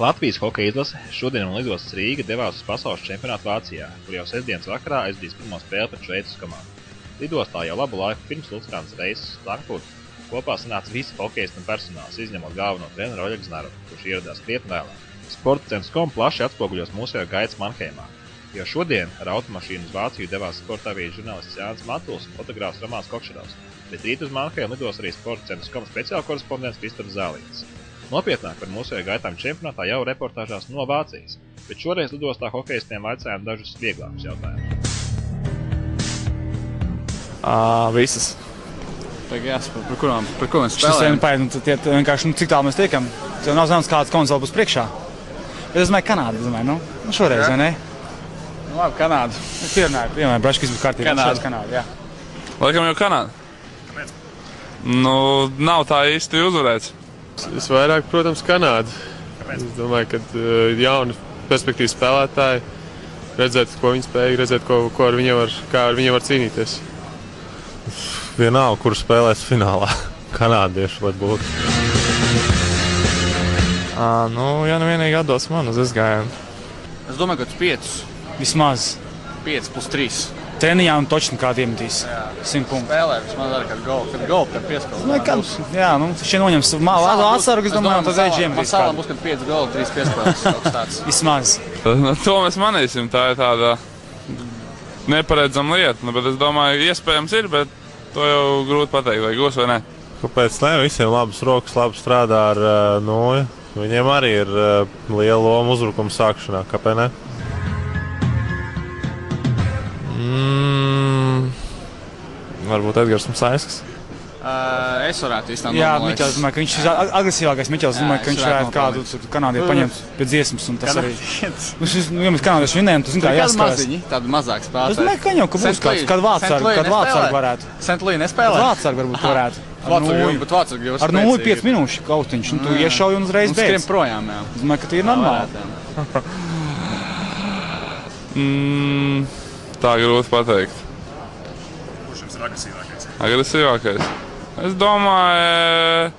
Latvijas hokeja izlase šodien no lidostas Rīga devās uz pasaules čempionātu Vācijā, kur jau sestdienas vakarā aizvadīs pirmo spēli pret Šveices komandu. Lidostā jau labu laiku pirms Lufthansa reises uz Frankfurtu kopā sanāca visi hokejisti un personāls, izņemot galveno treneru Oļegu Znaru, kurš ieradās krietni vēlāk. Sportcentrs.com plaši atspoguļos mūsējo gaitas Manheimā, jo šodien ar automašīnu uz Vāciju devās sportavīžu žurnālists Jānis Matuls un fotogrāfs Romāns Kokšerovs, bet rīt uz Manheimu lidos arī Sportcentrs.com speciāla korespondents Kristaps Zālītis. Nopietnāk par mūsējo gaitām čempionātā jau reportāžās no Vācijas, bet šoreiz lidostā hokejistiem vaicājām dažus vieglākus jautājumus. Visas. Tagad jāsaprot, par ko mēs spēlējam. Šis vien paiet, vienkārši, cik tālu mēs tiekam. Tev nav zināms, kāds konts vēl būs priekšā. Bet es domāju, Kanāda, šoreiz, vai ne? Nu, labi, Kanāda. Piemēram, braškis būs kārtībā. Kanāda, jā. Laikam jau Kanāda. Kāpēc? Nu, nav tā īsti uzvarēts. Es vairāk, protams, Kanādu. Kāpēc? Es domāju, ka jauni perspektīvas spēlētāji, redzēt, ko viņi spēj, redzēt, kā ar viņiem var cīnīties. Vienalga, kur spēlēs finālā. Kanādieši, lai būtu. Ja nu vienīgi atdos man uz izgājienu. Es domāju, ka 5. Vismaz. 5 plus 3. Treniņā un točni kādu iemetīs. 100 punktu. Spēlē vismaz ar kādu golu. Kad golu, tad piespēlē. Jā, šie noņems atsargu, es domāju, tad veidži iemetīs Masālam kādu. būs, kad 5 golu, 3 piespēles. Kaut kas tāds. Vismaz. To mēs manīsim, tā ir tāda neparedzama lieta. Bet es domāju, iespējams ir, bet to jau grūti pateikt, vai gūs vai ne. Kāpēc ne? Visiem labas rokas, labi strādā ar nūju. Viņiem arī ir liela loma uzbrukuma sākšanā. Kāpēc ne? Varbūt Edgars Musaiskis. Es varētu īstenībā. Jā, Miķels, domāju, ka viņš ir agresīvākais. Miķels, domāju, ka viņš varētu kādu kanādiešu paņemt pie dziesmas. Un tas arī. Ja mēs kanādiešu vinnējam, tas kā jāskatās. Tāda mazāk spēlētāji. Es domāju, ka viņam, ka būs kādu vārdsargu varētu. Sentlī nespēlē? Vārdsargu varbūt varētu. Vārdsargu jau ar 0,5 minūšu kautiņš. Tu iešauj un uzreiz beidz. Skrien projām, jā. Es domāju, ka tie ir normāli. Tā grūti pateikt. Kurš jums ir agresīvākais? Agresīvākais. Es domāju,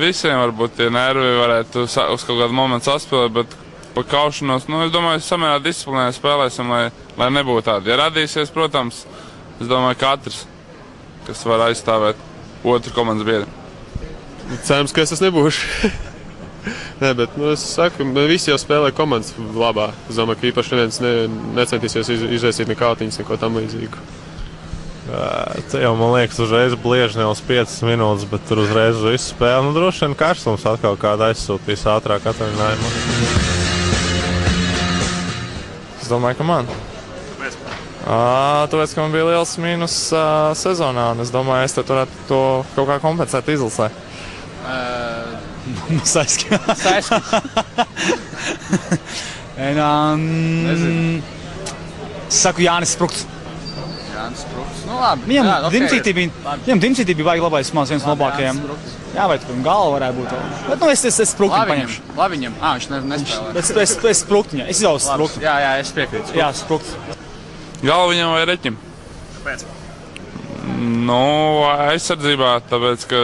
visiem varbūt tie nervi varētu uz kaut kādu momentu saspēlēt, bet pa kaušanos, es domāju, samērā disciplinēti spēlēsim, lai nebūtu tādi. Ja radīsies, protams, es domāju, katrs, kas var aizstāvēt otru komandas biedru. Cerams, ka es tas nebūšu. Nē, bet es saku, visi jau spēlē komandas labā. Es domāju, ka īpaši neviens necentīsies izraisīt nekātiņas, neko tam līdzīgu. Te jau, man liekas, uzreiz blieži ne uz 5 minūtes, bet tur uzreiz uz visu spēli. Droši vien karstums atkal kādu aizsūtīs ātrāk atvaļinājumu. Es domāju, ka man. Kāpēc? Tāpēc, ka man bija liels mīnus sezonā, un es domāju, es varētu to kaut kā kompensēt izlasē. Musaiski. Saku Jānis Sprukts. Jānis Sprukts. Nu labi. Viņam Dimcītī bija vajag labais mans viens no labākajiem. Jā, vai tu galva varētu būt. Bet es Spruktiņu paņemšu. Labi viņam. Viņš nespēlē. Es Spruktiņu. Es izvēlos Spruktu. Jā, es piekrītu. Jā, Sprukts. Galva viņam vai reķim? Kāpēc? Aizsardzībā, tāpēc, ka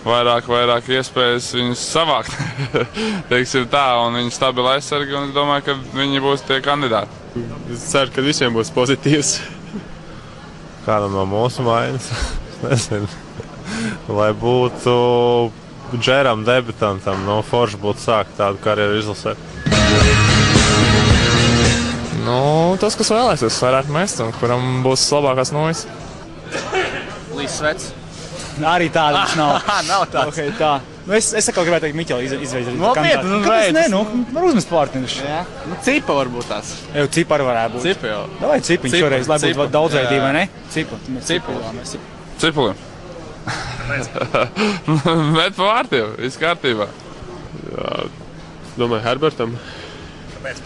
vairāk iespējas viņus savākt. Teiksim tā, un viņi stabili aizsargi, un es domāju, ka viņi būs tie kandidāti. Es ceru, ka visiem būs pozitīvs. Kādam no mūsu mājas, nezinu, lai būtu Džeram debitantam, forši būtu sākt tādu karjeru izlasēt. Tas, kas vēlēsies, vairāk mest, un kuram būs labākās nojas. Līs Svets. Arī tāda viņš nav. Nav tāds. Okay, tā. Es atkal gribētu teikt Miķeli izveidot. Nopietni, Kāpēc ne? Var uzmest pārtiņus. Jā. Cipa varbūt tās. Jau Cipa arī varētu būt. Cipa jau. Davai Cipiņš šoreiz, lai būtu daudzveidība, vai ne? Cipa. Cipulim. Bet pa vārtiem, viss kārtībā. Jā, domāju, Herbertam. Kāpēc?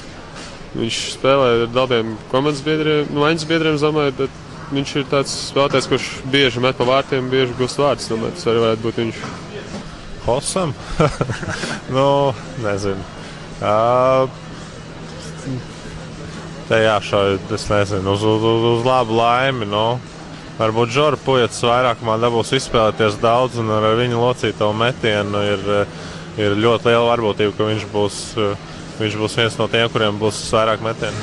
Viņš spēlē ar daudziem komandas biedriem, maiņas biedriem, domāju, bet viņš ir tāds spēlētājs, kurš bieži met pa vārtiem, bieži gūst vārdus. Domāju, tas arī varētu būt viņš. Hosam? Nezinu. Te jāšauj, es nezinu, uz labu laimi, Varbūt Žora Pujats vairākumā dabūs izspēlēties daudz, un ar viņu locīto metienu ir ir ļoti liela varbūtība, ka viņš būs viens no tiem, kuriem būs vairāk metienu.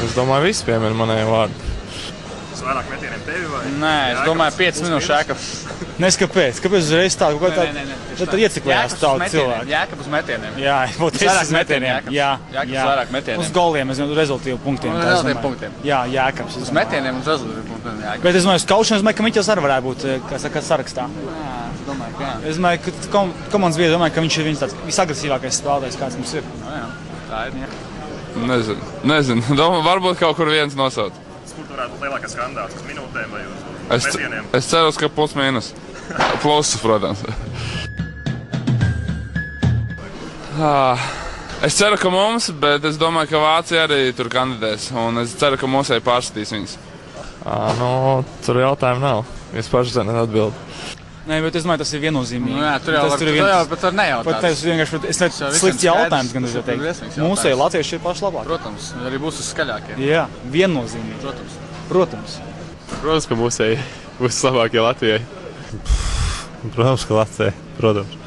Es domāju, visi piemēr manēju vārdu. Vairāk metieniem tevi vai? Nē, es domāju, 5 minūšu Jēkabs. Nes kāpēc? Kāpēc uzreiz tā? Tad ieciklējās tādu cilvēku. Jēkabs metieniem. Jā, būtu Vairāk metieniem. Jā. Vairāk metieniem. Uz goliem, es domāju, rezultīvu punktiem. Uz rezultīvu punktiem. Jā, Jēkabs. Uz metieniem uz rezultīvu punktiem Jēkabs. Bet es domāju, uz kaušanu, es domāju, ka Miķels arī varētu būt, kā saka, sarakstā. Jā, es domāju, ka jā. Es domāju, ka komandas biedri domāju, ka viņš ir tāds visagresīvākais spēlētājs, kāds mums ir. Jā, tā ir. Nezinu. Varbūt kaut kur viens nosauc. Kur varētu būt lielākais skandāls? Uz minūtēm vai uz metieniem? Es ceru, ka plus mīnus. Plusus, protams. Es ceru, ka mums, bet es domāju, ka Vācija arī tur kandidēs. Un es ceru, ka mūsēji pārskatīs viņus. Tur jautājumu nav. Es paši zināt atbildi. Nē, bet es domāju, tas ir viennozīmīgi. Nu jā, tur jau var nejautāt. Tas vienkārši, es nezinu, slikts jautājums, gan es jau teiktu. Mūsēji latvieši ir paši labākie. Protams, arī būs uz skaļākie. Jā, viennozīmīgi. Protams. Protams, ka mūsēji būs labākie Latvijai. Protams, ka Latvijai. Protams.